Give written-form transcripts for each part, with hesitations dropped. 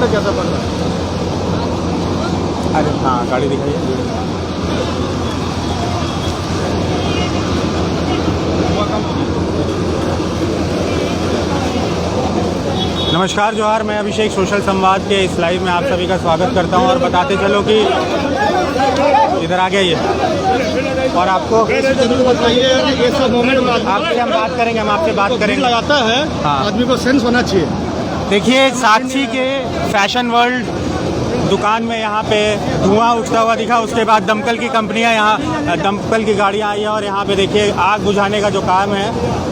कैसा पड़ रहा है? अरे हाँ, गाड़ी दिखाइए। नमस्कार जोहार, मैं अभिषेक सोशल संवाद के इस लाइव में आप सभी का स्वागत करता हूं और बताते चलो कि इधर आ गया ये और आपको ये सब मोमेंट आपसे हम बात करेंगे, हम आपसे बात करेंगे। लगाता है हाँ। आदमी को सेंस होना चाहिए। देखिए, साक्षी के फैशन वर्ल्ड दुकान में यहाँ पे धुआं उठता हुआ दिखा। उसके बाद दमकल की कंपनियाँ यहाँ, दमकल की गाड़ियाँ आई हैं और यहाँ पे देखिए आग बुझाने का जो काम है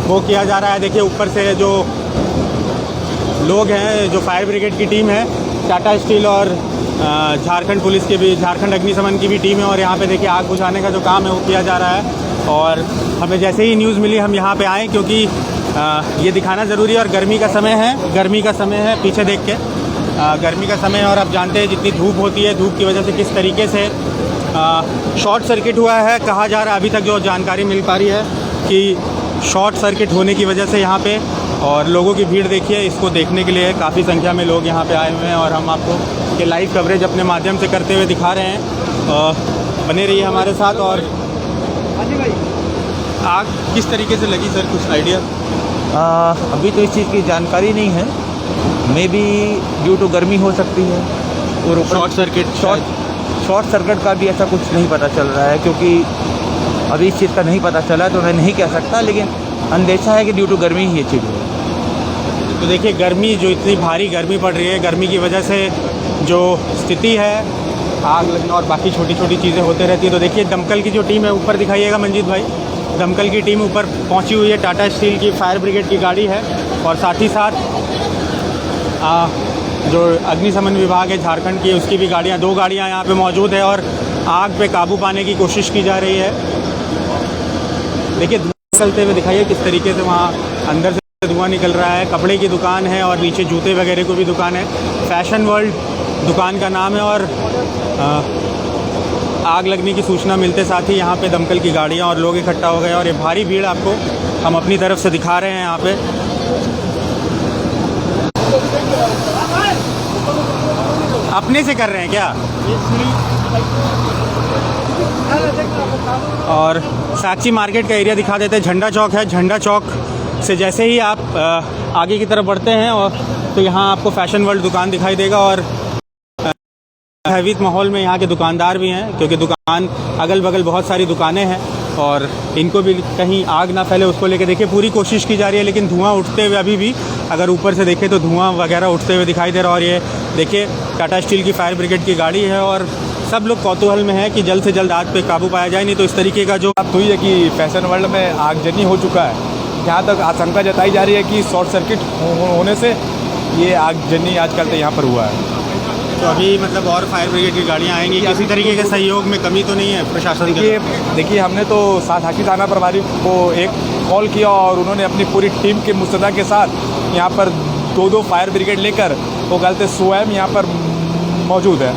वो किया जा रहा है। देखिए ऊपर से जो लोग हैं, जो फायर ब्रिगेड की टीम है, टाटा स्टील और झारखंड पुलिस की भी, झारखंड अग्निशमन की भी टीम है और यहाँ पे देखिए आग बुझाने का जो काम है वो किया जा रहा है। और हमें जैसे ही न्यूज़ मिली हम यहाँ पे आए क्योंकि ये दिखाना ज़रूरी है और गर्मी का समय है, गर्मी का समय है, पीछे देख के गर्मी का समय है और आप जानते हैं जितनी धूप होती है, धूप की वजह से किस तरीके से शॉर्ट सर्किट हुआ है। कहा जा रहा है, अभी तक जो जानकारी मिल पा रही है कि शॉर्ट सर्किट होने की वजह से यहाँ पे, और लोगों की भीड़ देखिए, इसको देखने के लिए काफ़ी संख्या में लोग यहाँ पे आए हुए हैं और हम आपको ये लाइव कवरेज अपने माध्यम से करते हुए दिखा रहे हैं। बने रहिए हमारे साथ। और आग किस तरीके से लगी सर, कुछ आइडिया? अभी तो इस चीज़ की जानकारी नहीं है। मे बी ड्यू टू गर्मी हो सकती है और शॉर्ट सर्किट का भी ऐसा कुछ नहीं पता चल रहा है, क्योंकि अभी इस चीज़ का नहीं पता चला है तो मैं नहीं कह सकता, लेकिन अंदेशा है कि ड्यू टू गर्मी ही ये चीज़ हुई। तो देखिए गर्मी, जो इतनी भारी गर्मी पड़ रही है, गर्मी की वजह से जो स्थिति है, आग लगना और बाकी छोटी छोटी चीज़ें होते रहती है। तो देखिए दमकल की जो टीम है, ऊपर दिखाइएगा मंजीत भाई, दमकल की टीम ऊपर पहुंची हुई है, टाटा स्टील की फायर ब्रिगेड की गाड़ी है और साथ ही साथ जो अग्निशमन विभाग है झारखंड की, उसकी भी गाड़ियाँ, 2 गाड़ियाँ यहाँ पे मौजूद है और आग पे काबू पाने की कोशिश की जा रही है। देखिए धुआं निकलते हुए दिखाइए किस तरीके से वहाँ अंदर से धुआं निकल रहा है। कपड़े की दुकान है और नीचे जूते वगैरह की भी दुकान है। फैशन वर्ल्ड दुकान का नाम है और आग लगने की सूचना मिलते साथ ही यहाँ पे दमकल की गाड़ियाँ और लोग इकट्ठा हो गए और ये भारी भीड़ आपको हम अपनी तरफ से दिखा रहे हैं यहाँ पे। अपने से कर रहे हैं क्या? और साक्षी मार्केट का एरिया दिखा देते हैं। झंडा चौक है, झंडा चौक से जैसे ही आप आगे की तरफ बढ़ते हैं और तो यहाँ आपको फैशन वर्ल्ड दुकान दिखाई देगा और हैवी माहौल में यहाँ के दुकानदार भी हैं, क्योंकि दुकान अगल बगल बहुत सारी दुकानें हैं और इनको भी कहीं आग ना फैले उसको लेके देखिए पूरी कोशिश की जा रही है। लेकिन धुआं उठते हुए अभी भी अगर ऊपर से देखें तो धुआं वगैरह उठते हुए दिखाई दे रहा है। और ये देखिए टाटा स्टील की फायर ब्रिगेड की गाड़ी है और सब लोग कौतूहल में है कि जल्द से जल्द आग पे काबू पाया जाए, नहीं तो इस तरीके का जो बात हुई है कि फैशन वर्ल्ड में आगजनी हो चुका है। जहाँ तक आशंका जताई जा रही है कि शॉर्ट सर्किट होने से ये आगजनी आजकल तो यहाँ पर हुआ है। तो अभी मतलब और फायर ब्रिगेड की गाड़ियाँ आएंगी, किसी तरीके के सहयोग में कमी तो नहीं है प्रशासन के? देखिए हमने तो साथाकी थाना प्रभारी को एक कॉल किया और उन्होंने अपनी पूरी टीम के मुस्तैदा के साथ यहाँ पर 2 फायर ब्रिगेड लेकर वो कहते स्वयं यहाँ पर मौजूद है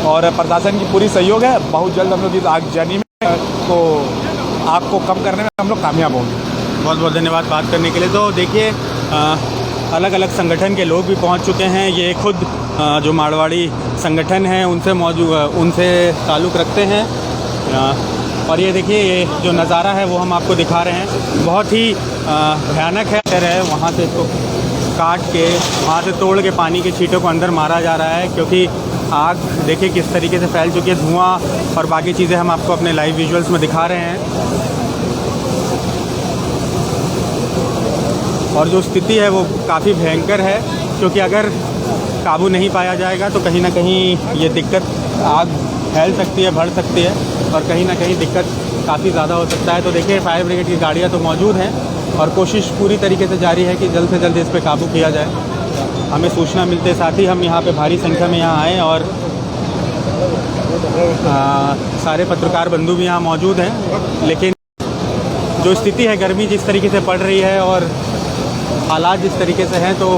और प्रशासन की पूरी सहयोग है। बहुत जल्द हम लोग इस आगजनी में तो आग को कम करने में हम लोग कामयाब होंगे। बहुत बहुत धन्यवाद बात करने के लिए। तो देखिए अलग अलग संगठन के लोग भी पहुंच चुके हैं। ये खुद जो मारवाड़ी संगठन है उनसे ताल्लुक़ रखते हैं और ये देखिए ये जो नज़ारा है वो हम आपको दिखा रहे हैं, बहुत ही भयानक है। वहाँ से इसको काट के, वहाँ से तोड़ के पानी के छींटों को अंदर मारा जा रहा है, क्योंकि आग देखिए किस तरीके से फैल चुकी है। धुआं और बाकी चीज़ें हम आपको अपने लाइव विजुअल्स में दिखा रहे हैं और जो स्थिति है वो काफ़ी भयंकर है, क्योंकि अगर काबू नहीं पाया जाएगा तो कहीं ना कहीं ये दिक्कत, आग फैल सकती है, बढ़ सकती है और कहीं ना कहीं दिक्कत काफ़ी ज़्यादा हो सकता है। तो देखिए फायर ब्रिगेड की गाड़ियाँ तो मौजूद हैं और कोशिश पूरी तरीके से जारी है कि जल्द से जल्द इस पर काबू किया जाए। हमें सूचना मिलते साथ ही हम यहाँ पे भारी संख्या में यहाँ आए और सारे पत्रकार बंधु भी यहाँ मौजूद हैं, लेकिन जो स्थिति है, गर्मी जिस तरीके से पड़ रही है और हालात जिस तरीके से हैं, तो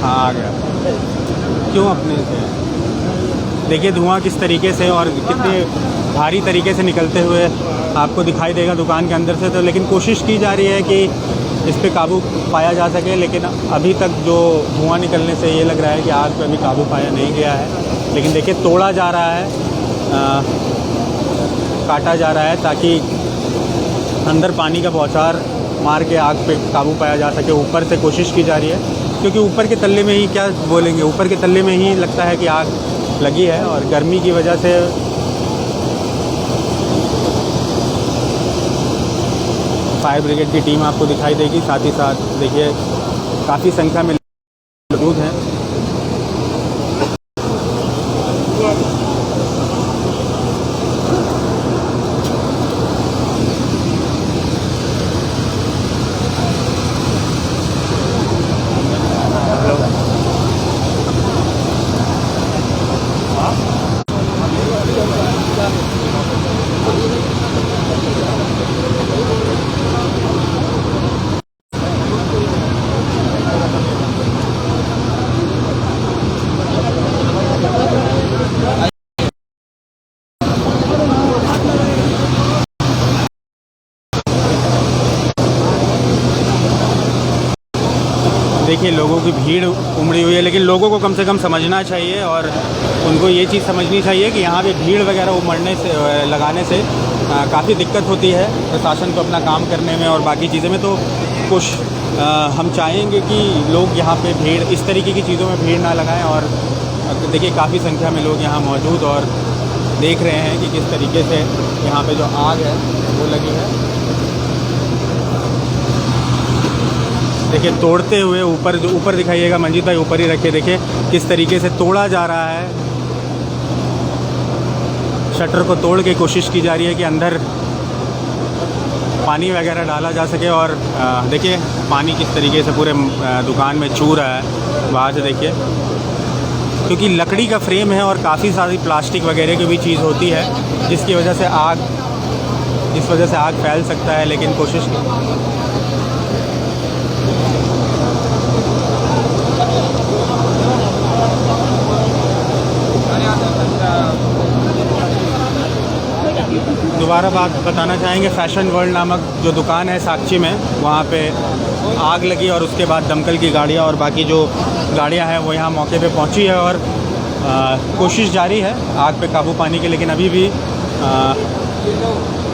हाँ आ गया क्यों अपने से। देखिए धुआं किस तरीके से और कितने भारी तरीके से निकलते हुए आपको दिखाई देगा दुकान के अंदर से। तो लेकिन कोशिश की जा रही है कि इस पे काबू पाया जा सके, लेकिन अभी तक जो धुआं निकलने से ये लग रहा है कि आग पे अभी काबू पाया नहीं गया है। लेकिन देखिए तोड़ा जा रहा है, काटा जा रहा है ताकि अंदर पानी का बौछार मार के आग पे काबू पाया जा सके। ऊपर से कोशिश की जा रही है, क्योंकि ऊपर के तल्ले में ही क्या बोलेंगे, ऊपर के तल्ले में ही लगता है कि आग लगी है और गर्मी की वजह से फायर ब्रिगेड की टीम आपको दिखाई देगी। साथ ही साथ देखिए काफ़ी संख्या में मौजूद हैं। देखिए लोगों की भीड़ उमड़ी हुई है, लेकिन लोगों को कम से कम समझना चाहिए और उनको ये चीज़ समझनी चाहिए कि यहाँ पे भीड़ वगैरह उमड़ने से, लगाने से काफ़ी दिक्कत होती है प्रशासन को अपना काम करने में और बाकी चीज़ों में। तो कुछ हम चाहेंगे कि लोग यहाँ पे भीड़, इस तरीके की चीज़ों में भीड़ ना लगाएं। और देखिए काफ़ी संख्या में लोग यहाँ मौजूद और देख रहे हैं कि किस तरीके से यहाँ पे जो आग है वो लगी है। देखिए तोड़ते हुए ऊपर, जो ऊपर दिखाइएगा मंजीत भाई, ऊपर ही रखे, देखिए किस तरीके से तोड़ा जा रहा है। शटर को तोड़ के कोशिश की जा रही है कि अंदर पानी वगैरह डाला जा सके। और देखिए पानी किस तरीके से पूरे दुकान में छू रहा है बाहर से, देखिए क्योंकि लकड़ी का फ्रेम है और काफ़ी सारी प्लास्टिक वगैरह की भी चीज़ होती है, जिसकी वजह से आग, इस वजह से आग फैल सकता है। लेकिन कोशिश दोबारा बात बताना चाहेंगे, फैशन वर्ल्ड नामक जो दुकान है साक्षी में, वहाँ पे आग लगी और उसके बाद दमकल की गाड़ियाँ और बाकी जो गाड़ियाँ हैं वो यहाँ मौके पे पहुँची है और कोशिश जारी है आग पे काबू पाने की। लेकिन अभी भी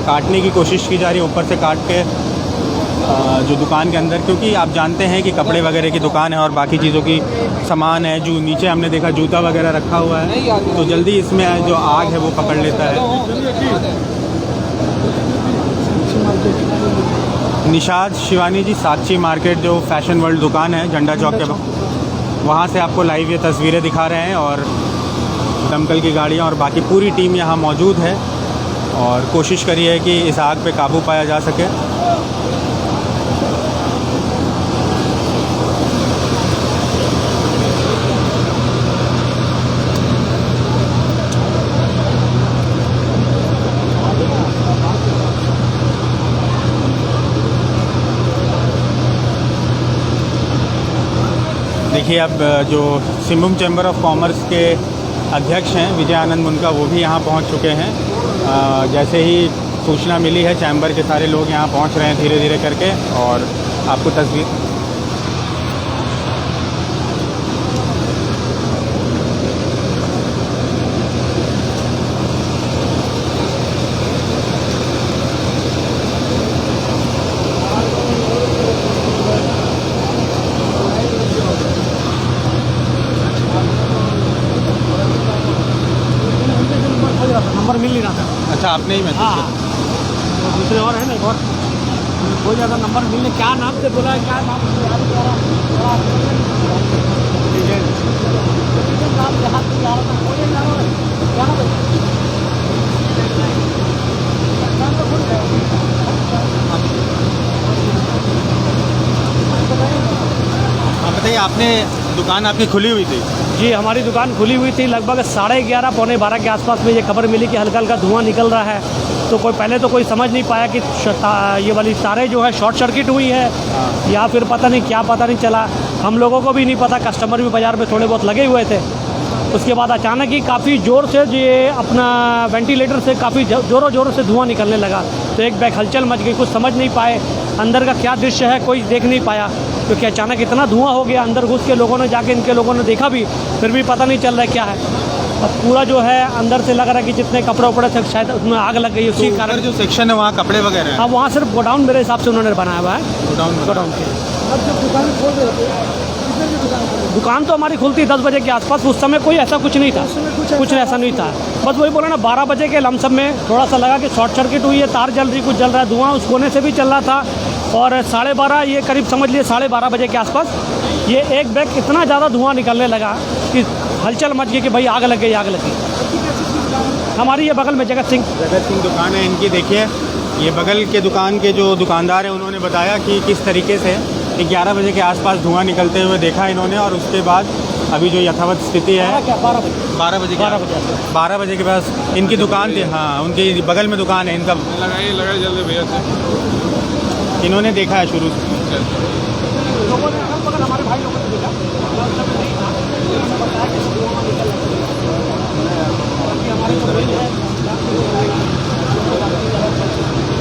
काटने की कोशिश की जा रही है, ऊपर से काट के जो दुकान के अंदर, क्योंकि आप जानते हैं कि कपड़े वगैरह की दुकान है और बाकी चीज़ों की सामान है। जो नीचे हमने देखा जूता वगैरह रखा हुआ है, तो जल्दी इसमें जो आग है वो पकड़ लेता है। निषाद शिवानी जी, साक्षी मार्केट जो फैशन वर्ल्ड दुकान है झंडा चौक के, वहाँ से आपको लाइव ये तस्वीरें दिखा रहे हैं और दमकल की गाड़ियाँ और बाकी पूरी टीम यहाँ मौजूद है और कोशिश करी है कि इस आग पे काबू पाया जा सके। देखिए अब जो सिंहभूम चैम्बर ऑफ कॉमर्स के अध्यक्ष हैं विजय आनंद मुनका, वो भी यहाँ पहुँच चुके हैं। जैसे ही सूचना मिली है चैम्बर के सारे लोग यहाँ पहुँच रहे हैं धीरे धीरे करके और आपको तस्वीर आपने ही मैसेज हाँ किया। तो दूसरे और है ना, एक और बहुत ज़्यादा नंबर मिलने, क्या नाम से बोला है, क्या नाम से याद नहीं आ रहा, नाम याद नहीं आ रहा था, बोले ना क्या नाम है? हाँ बताइए, आपने दुकान आपकी खुली हुई थी? जी, हमारी दुकान खुली हुई थी। लगभग 11:30 पौने 12 के आसपास में ये खबर मिली कि हल्का हल्का धुआं निकल रहा है। तो पहले तो कोई समझ नहीं पाया कि ये वाली तारें जो है शॉर्ट सर्किट हुई है या फिर पता नहीं क्या, पता नहीं चला। हम लोगों को भी नहीं पता, कस्टमर भी बाज़ार में थोड़े बहुत लगे हुए थे। उसके बाद अचानक ही काफ़ी ज़ोर से ये अपना वेंटिलेटर से काफ़ी ज़ोरों से धुआं निकलने लगा। तो एक बैग हलचल मच गई, कुछ समझ नहीं पाए अंदर का क्या दृश्य है, कोई देख नहीं पाया, क्योंकि अचानक इतना धुआं हो गया। अंदर घुस के लोगों ने जाके इनके लोगों ने देखा भी, फिर भी पता नहीं चल रहा है क्या है। अब पूरा जो है अंदर से लग रहा है कि जितने कपड़े उपड़े थे शायद उसमें आग लग गई, उसी कारण। जो सेक्शन है वहाँ कपड़े वगैरह हैं? अब वहाँ सिर्फ गोडाउन मेरे हिसाब से उन्होंने बनाया हुआ है, गोडाउन के। दुकान तो हमारी खुलती 10 बजे के आसपास, उस समय कोई ऐसा कुछ नहीं था, कुछ ऐसा नहीं था। बस वही बोला ना, 12 बजे के लमसम में थोड़ा सा लगा कि शॉर्ट सर्किट हुई है, तार जल रही, कुछ जल रहा है, धुआं उस कोने से भी चल रहा था। और 12:30 ये करीब समझ लिए 12:30 बजे के आसपास ये एक बैग इतना ज़्यादा धुआं निकलने लगा कि हलचल मच गई कि भाई आग लग गई, आग लगी। हमारी ये बगल में जगत सिंह दुकान है इनकी। देखिए, ये बगल के दुकान के जो दुकानदार हैं उन्होंने बताया कि किस तरीके से 11 बजे के आसपास धुआं निकलते हुए देखा इन्होंने, और उसके बाद अभी जो यथावत स्थिति है 12 बजे के पास इनकी दुकान थी। हाँ, उनके बगल में दुकान है इनका। लगाइए जल्दी भैया से। इन्होंने देखा है शुरू से। लोगों ने अगल बगल हमारे भाई लोगों ने देखा,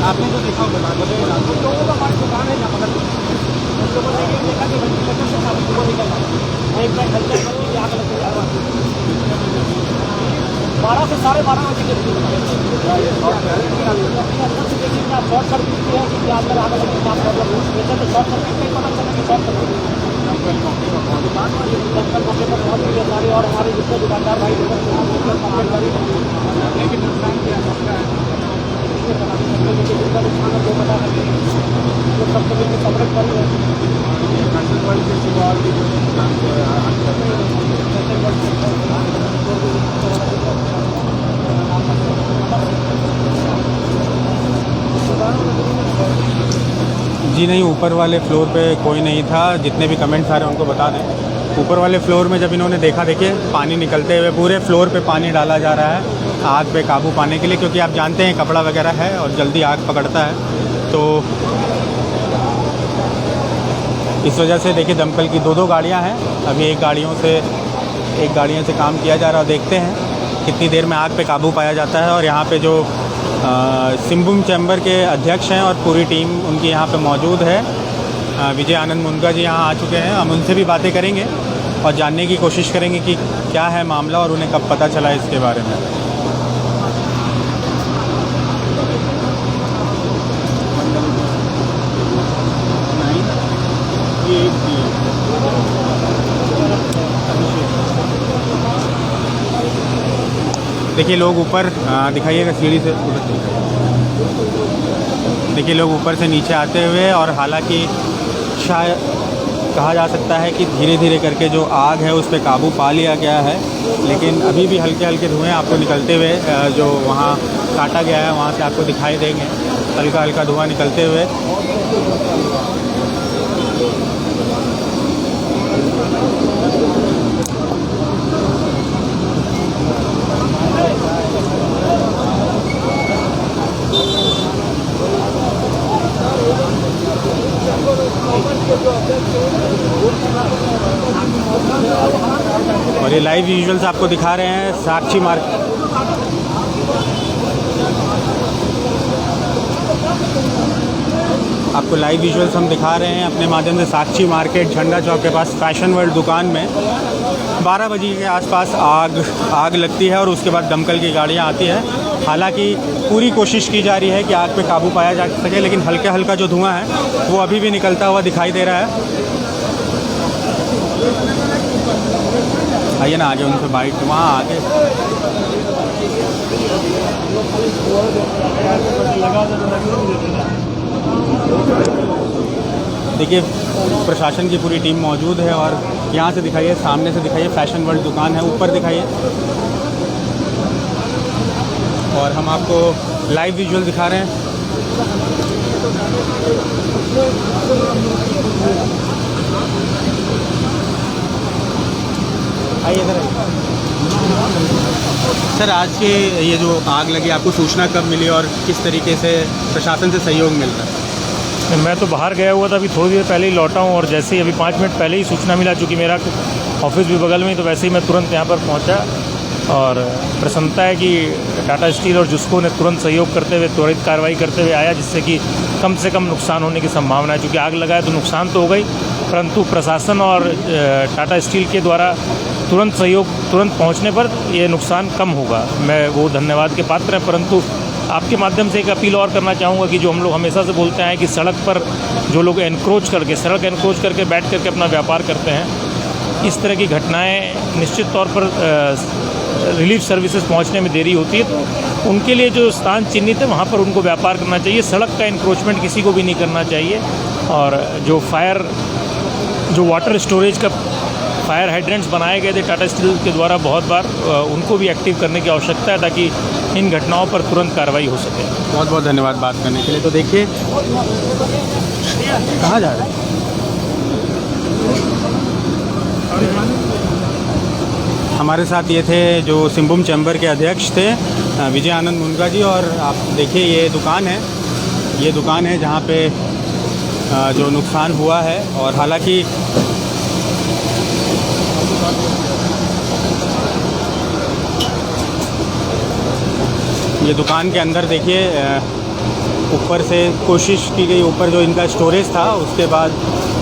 आपने जो देखा वो बता दो। लोगों का हमारी दुकान है यहाँ बगल में, उन लोगों ने ये देखा कि वेंटिलेटर से काफ़ी धुआं निकल रहा है। एक बैग हल्के हल्के आग लग गई। 12 से 12:30 बजे के बीच अंदर से देखिए क्या शॉर्ट सर्किट की है कि अंदर आग लगने का प्रॉब्लम है। वैसे तो शॉर्ट सर्किट नहीं पता चला कि शॉर्ट सर्किट दमकल मौके पर पहुँच गई है सारे, और हमारे जितने दुकानदार भाई लोग कंप्लेंट करी लेकिन नुकसान किया सकता है, जिनका नुकसान है वो पता लगे, तो सबको मिलकर कवरेज करी है। जी नहीं, ऊपर वाले फ्लोर पे कोई नहीं था। जितने भी कमेंट्स आ रहे हैं उनको बता दें, ऊपर वाले फ्लोर में जब इन्होंने देखा, देखिए पानी निकलते हुए, पूरे फ्लोर पे पानी डाला जा रहा है आग पे काबू पाने के लिए, क्योंकि आप जानते हैं कपड़ा वगैरह है और जल्दी आग पकड़ता है। तो इस वजह से देखिए दमकल की 2 गाड़ियाँ हैं। अभी एक गाड़ियों से काम किया जा रहा है, और देखते हैं कितनी देर में आग पे काबू पाया जाता है। और यहाँ पे जो सिम्बुम चैम्बर के अध्यक्ष हैं और पूरी टीम उनकी यहाँ पे मौजूद है। विजय आनंद मुनगा जी यहाँ आ चुके हैं। हम उनसे भी बातें करेंगे और जानने की कोशिश करेंगे कि क्या है मामला और उन्हें कब पता चला इसके बारे में। देखिए लोग ऊपर, दिखाइएगा सीढ़ी से, देखिए लोग ऊपर से नीचे आते हुए, और हालांकि शायद कहा जा सकता है कि धीरे धीरे करके जो आग है उस पर काबू पा लिया गया है, लेकिन अभी भी हल्के हल्के धुएँ आपको निकलते हुए जो वहाँ काटा गया है वहाँ से आपको दिखाई देंगे, हल्का हल्का धुआं निकलते हुए। और ये लाइव विजुअल्स आपको दिखा रहे हैं साक्षी मार्केट। आपको लाइव विजुअल्स हम दिखा रहे हैं अपने माध्यम से साक्षी मार्केट झंडा चौक के पास फैशन वर्ल्ड दुकान में 12 बजे के आसपास आग लगती है, और उसके बाद दमकल की गाड़ियां आती हैं। हालांकि पूरी कोशिश की जा रही है कि आग पे काबू पाया जा सके, लेकिन हल्का हल्का जो धुआं है वो अभी भी निकलता हुआ दिखाई दे रहा है। आइए ना आगे उनसे बाइट, वहाँ आगे देखिए प्रशासन की पूरी टीम मौजूद है और यहाँ से दिखाइए, सामने से दिखाइए, फैशन वर्ल्ड दुकान है, ऊपर दिखाइए और हम आपको लाइव विजुअल दिखा रहे हैं। आइए इधर आइए। सर, आज के ये जो आग लगी, आपको सूचना कब मिली और किस तरीके से प्रशासन से सहयोग मिल रहा है? मैं तो बाहर गया हुआ था, अभी थोड़ी देर पहले ही लौटा हूँ और जैसे ही अभी 5 मिनट पहले ही सूचना मिला, चूँकि मेरा ऑफिस भी बगल में, तो वैसे ही मैं तुरंत यहाँ पर पहुँचा और प्रसन्नता है कि टाटा स्टील और जुस्को ने तुरंत सहयोग करते हुए, त्वरित कार्रवाई करते हुए आया, जिससे कि कम से कम नुकसान होने की संभावना है। चूँकि आग लगा है तो नुकसान तो हो गई, परंतु प्रशासन और टाटा स्टील के द्वारा तुरंत सहयोग, तुरंत पहुँचने पर ये नुकसान कम होगा। मैं वो धन्यवाद के पात्र हैं। परंतु आपके माध्यम से एक अपील और करना चाहूँगा कि जो हम लोग हमेशा से बोलते हैं कि सड़क पर जो लोग सड़क एनक्रोच करके बैठ करके अपना व्यापार करते हैं, इस तरह की घटनाएं निश्चित तौर पर रिलीफ सर्विसेज पहुंचने में देरी होती है, तो उनके लिए जो स्थान चिन्हित है वहां पर उनको व्यापार करना चाहिए। सड़क का एनक्रोचमेंट किसी को भी नहीं करना चाहिए। और जो वाटर स्टोरेज का फायर हाइड्रेंट्स बनाए गए थे टाटा स्टील के द्वारा बहुत बार, उनको भी एक्टिव करने की आवश्यकता है ताकि इन घटनाओं पर तुरंत कार्रवाई हो सके। बहुत बहुत धन्यवाद बात करने के लिए। तो देखिए कहाँ जा रहे हैं? हमारे साथ ये थे जो सिंहभूम चैम्बर के अध्यक्ष थे विजय आनंद मुनगा जी, और आप देखिए ये दुकान है जहाँ पे जो नुकसान हुआ है। और हालांकि ये दुकान के अंदर देखिए ऊपर से कोशिश की गई, ऊपर जो इनका स्टोरेज था उसके बाद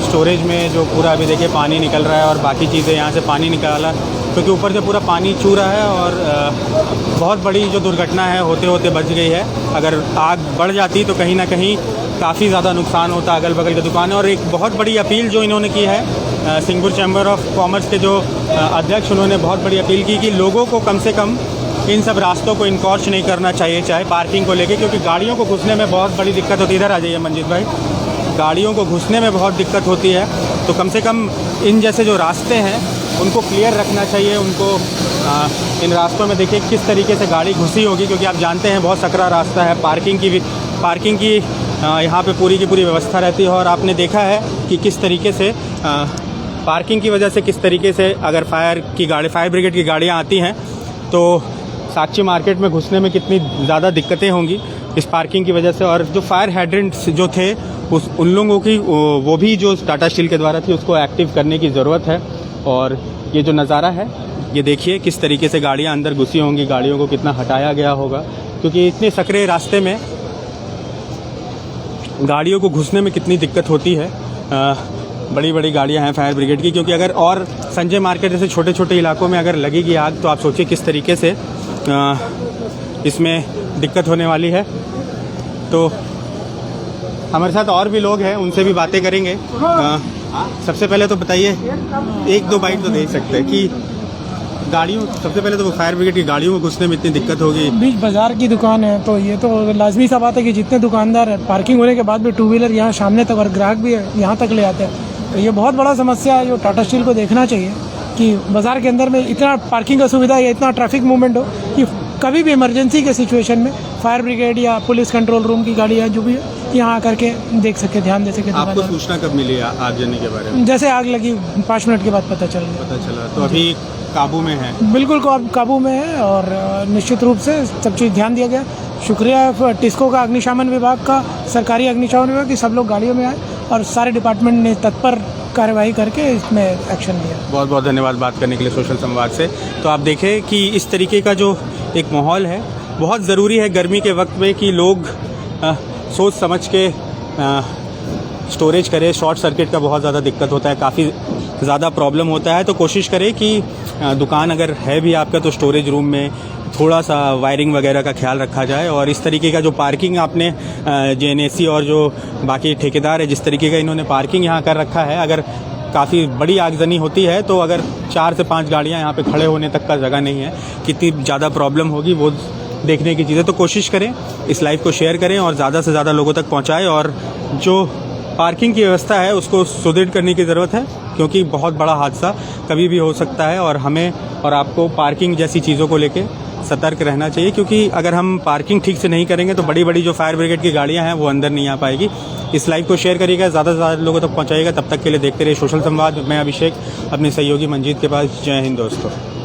स्टोरेज में जो पूरा अभी देखिए पानी निकल रहा है और बाकी चीज़ें यहाँ से पानी निकाला, क्योंकि ऊपर से पूरा पानी चू रहा है और बहुत बड़ी जो दुर्घटना है होते होते बच गई है। अगर आग बढ़ जाती तो कहीं ना कहीं काफ़ी ज़्यादा नुकसान होता अगल बगल की दुकान है। और एक बहुत बड़ी अपील जो इन्होंने की है, सिंहभूम चैम्बर ऑफ कॉमर्स के जो अध्यक्ष, उन्होंने बहुत बड़ी अपील की कि लोगों को कम से कम इन सब रास्तों को इनकॉर्च नहीं करना चाहिए, चाहे पार्किंग को लेके, क्योंकि गाड़ियों को घुसने में बहुत बड़ी दिक्कत होती है। इधर आ जाइए मंजीत भाई, गाड़ियों को घुसने में बहुत दिक्कत होती है। तो कम से कम इन जैसे जो रास्ते हैं उनको क्लियर रखना चाहिए। उनको इन रास्तों में देखिए किस तरीके से गाड़ी घुसी होगी, क्योंकि आप जानते हैं बहुत सकरा रास्ता है। पार्किंग की यहाँ पे पूरी की पूरी व्यवस्था रहती है। और आपने देखा है कि किस तरीके से पार्किंग की वजह से किस तरीके से अगर फायर ब्रिगेड की गाड़ियाँ आती हैं तो साक्षी मार्केट में घुसने में कितनी ज़्यादा दिक्कतें होंगी इस पार्किंग की वजह से। और जो फायर हाइड्रेंट्स जो थे उन लोगों की वो भी जो टाटा स्टील के द्वारा थी उसको एक्टिव करने की ज़रूरत है। और ये जो नज़ारा है ये देखिए किस तरीके से गाड़ियाँ अंदर घुसी होंगी, गाड़ियों को कितना हटाया गया होगा, क्योंकि इतने सकरे रास्ते में गाड़ियों को घुसने में कितनी दिक्कत होती है। बड़ी बड़ी गाड़ियां हैं फायर ब्रिगेड की, क्योंकि अगर और संजय मार्केट जैसे छोटे छोटे इलाकों में अगर लगेगी आग तो आप सोचिए किस तरीके से इसमें दिक्कत होने वाली है। तो हमारे साथ और भी लोग हैं, उनसे भी बातें करेंगे। सबसे पहले तो बताइए, 1-2 बाइट तो दे सकते हैं कि गाड़ियों, सबसे पहले तो वो फायर ब्रिगेड की गाड़ियों में घुसने में इतनी दिक्कत होगी। बीच बाजार की दुकान है तो ये तो लाजमी सा बात है कि जितने दुकानदार है, पार्किंग होने के बाद भी 2 व्हीलर यहाँ सामने तक और ग्राहक भी यहाँ तक ले आते हैं। तो ये बहुत बड़ा समस्या है जो टाटा स्टील को देखना चाहिए कि बाजार के अंदर में इतना पार्किंग का सुविधा या इतना ट्रैफिक मूवमेंट हो कि कभी भी इमरजेंसी के सिचुएशन में फायर ब्रिगेड या पुलिस कंट्रोल रूम की गाड़ियाँ जो भी यहाँ आकर के देख सके, ध्यान दे सके। आपको सूचना कब मिली आग लगने के बारे में? जैसे आग लगी 5 मिनट के बाद पता चला। तो अभी काबू में है? बिल्कुल काबू में है और निश्चित रूप से सब चीज़ ध्यान दिया गया। शुक्रिया टिस्को का, अग्निशमन विभाग का, सरकारी अग्निशमन विभाग की, सब लोग गाड़ियों में आए और सारे डिपार्टमेंट ने तत्पर कार्रवाई करके इसमें एक्शन लिया। बहुत बहुत धन्यवाद बात करने के लिए सोशल संवाद से। तो आप देखें कि इस तरीके का जो एक माहौल है बहुत ज़रूरी है गर्मी के वक्त में कि लोग सोच समझ के स्टोरेज करें। शॉर्ट सर्किट का बहुत ज़्यादा दिक्कत होता है, काफ़ी ज़्यादा प्रॉब्लम होता है। तो कोशिश करें कि दुकान अगर है भी आपका तो स्टोरेज रूम में थोड़ा सा वायरिंग वगैरह का ख्याल रखा जाए। और इस तरीके का जो पार्किंग आपने जेएनएसी और जो बाकी ठेकेदार है जिस तरीके का इन्होंने पार्किंग यहाँ कर रखा है, अगर काफ़ी बड़ी आगजनी होती है तो अगर 4 से 5 गाड़ियाँ यहाँ पे खड़े होने तक का जगह नहीं है, कितनी ज़्यादा प्रॉब्लम होगी वो देखने की चीज़ है। तो कोशिश करें इस लाइव को शेयर करें और ज़्यादा से ज़्यादा लोगों तक पहुँचाएँ, और जो पार्किंग की व्यवस्था है उसको सुदृढ़ करने की ज़रूरत है, क्योंकि बहुत बड़ा हादसा कभी भी हो सकता है और हमें और आपको पार्किंग जैसी चीज़ों को लेके सतर्क रहना चाहिए, क्योंकि अगर हम पार्किंग ठीक से नहीं करेंगे तो बड़ी बड़ी जो फायर ब्रिगेड की गाड़ियां हैं वो अंदर नहीं आ पाएगी। इस लाइव को शेयर करिएगा, ज़्यादा से ज़्यादा लोगों तक पहुंचाइएगा। तब तक के लिए देखते रहिए सोशल संवाद। मैं अभिषेक अपने सहयोगी मंजीत के पास। जय हिंद दोस्तों।